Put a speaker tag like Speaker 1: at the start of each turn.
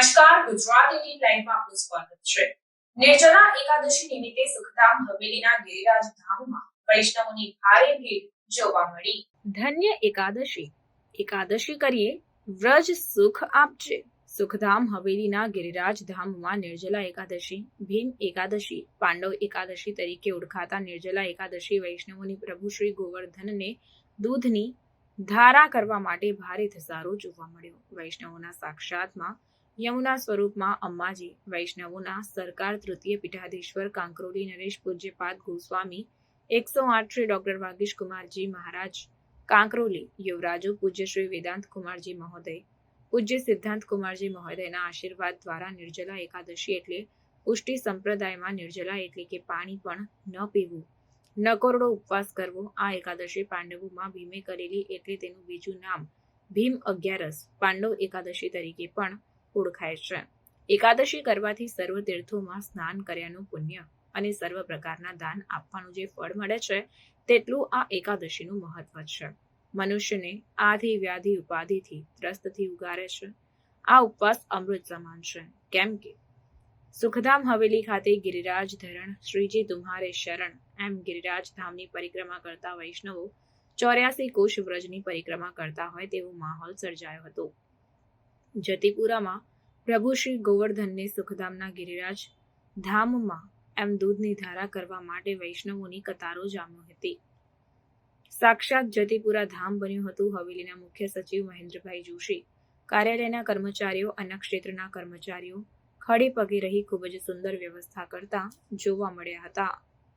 Speaker 1: નમસ્કાર, ગુજરાત 18 લાઈવમાં આપનું સ્વાગત છે। નિર્જલા એકાદશી નિમિત્તે સુખધામ હવેલીના ગિરિરાજ ધામમાં વૈષ્ણવોની ભારે ભીડ જોવા મળી। ધન્ય એકાદશી, એકાદશી કરીએ વ્રજ સુખ આપજે। સુખધામ હવેલીના ગિરિરાજ ધામમાં નિર્જલા એકાદશી, ભીમ એકાદશી, પાંડવ એકાદશી તરીકે ઓળખાતા નિર્જલા એકાદશી વૈષ્ણવોની પ્રભુ શ્રી ગોવર્ધનને દૂધની ધારા કરવા માટે ભારે ધસારો જોવા મળ્યો। વૈષ્ણવોના સાક્ષાતમાં યમુના સ્વરૂપમાં અંબાજી, વૈષ્ણવોના સરકાર તૃતીય પીઠાધીશ્વર કાંકરોલી નરેશ પૂજ્યપાદ ગોસ્વામી 108 શ્રી ડોક્ટર વાગીશ કુમારજી મહારાજ કાંકરોલી, યુવરાજો પૂજ્ય શ્રી વેદાંત કુમારજી મહોદય, પૂજ્ય સિદ્ધાંત કુમારજી મહોદયના આશીર્વાદ દ્વારા નિર્જલા એકાદશી એટલે પુષ્ટિ સંપ્રદાયમાં નિર્જલા એટલે કે પાણી પણ ન પીવું, નકોરડો ઉપવાસ કરવો। આ એકાદશી પાંડવોમાં ભીમે કરેલી એટલે તેનું બીજું નામ ભીમ 11 પાંડવ એકાદશી તરીકે પણ ઓળખાય છે। એકાદશી કરવાથી સર્વ તીર્થોમાં સ્નાન કર્યાનું પુણ્ય અને સર્વ પ્રકારના દાન આપવાનું જે ફળ મળે છે તેટલું આ એકાદશીનું મહત્વ છે। મનુષ્યને આધિ વ્યાધિ ઉપાધિથી ત્રસ્તથી ઉગારે છે। આ ઉપવાસ અમૃત સમાન છે, કેમ કે સુખધામ હવેલી ખાતે ગિરિરાજ ધરણ શ્રીજી તુમ્હારે શરણ એમ ગિરિરાજ ધામની પરિક્રમા કરતા વૈષ્ણવો 84 કોશ વ્રજની પરિક્રમા કરતા હોય તેવો માહોલ સર્જાયો હતો। જતીપુરામાં પ્રભુ શ્રી ગોવર્ધનને સુખધામના ગિરિરાજ ધામમાં એમ દૂધની ધારા કરવા માટે વૈષ્ણવોની કતારો જામી હતી। સાક્ષાત જતીપુરા ધામ બન્યું હતું। હવેલીના મુખ્ય સચિવ મહેન્દ્રભાઈ જોશી, કાર્યાલયના કર્મચારીઓ, અન્ય ક્ષેત્રના કર્મચારીઓ ખડે પગે રહી ખૂબ જ સુંદર વ્યવસ્થા કરતા જોવા મળ્યા હતા।